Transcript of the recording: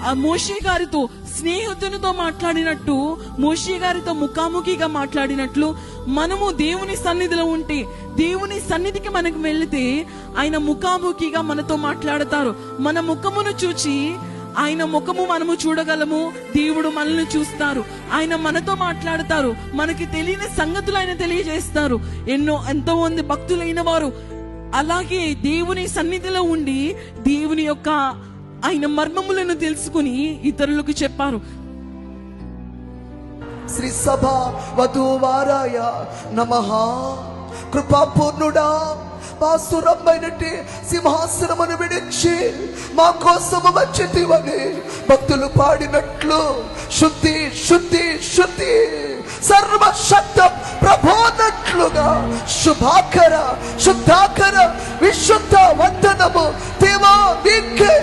ఆ మోషే గారితో స్నేహితునితో మాట్లాడినట్టు, మోషే గారితో ముఖాముఖిగా మాట్లాడినట్లు మనము దేవుని సన్నిధిలో ఉంటే, దేవుని సన్నిధికి మనకు వెళితే ఆయన ముఖాముఖిగా మనతో మాట్లాడతారు. మన ముఖమును చూచి ఆయన ముఖము మనము చూడగలము, దేవుడు మనల్ని చూస్తారు, ఆయన మనతో మాట్లాడతారు, మనకి తెలియని సంగతులు ఆయన తెలియజేస్తారు. ఎంతో మంది భక్తులైన వారు అలాగే దేవుని సన్నిధిలో ఉండి దేవుని యొక్క ఆయన మర్మములను తెలుసుకుని ఇతరులకు చెప్పారు. శ్రీ సభ వధూవారాయ నమః. కృపాపూర్ణుడా, మా సురమైనటి సింహాసనమును విడిచి మా కోసము వచ్చితివని భక్తులు పాడినట్లు శుద్ధి శుద్ధి శుద్ధి సర్వ శబ్దం ప్రభోనట్లుగా శుభాకర శుద్ధాకర విశుద్ధ వందనము దేవా నీకే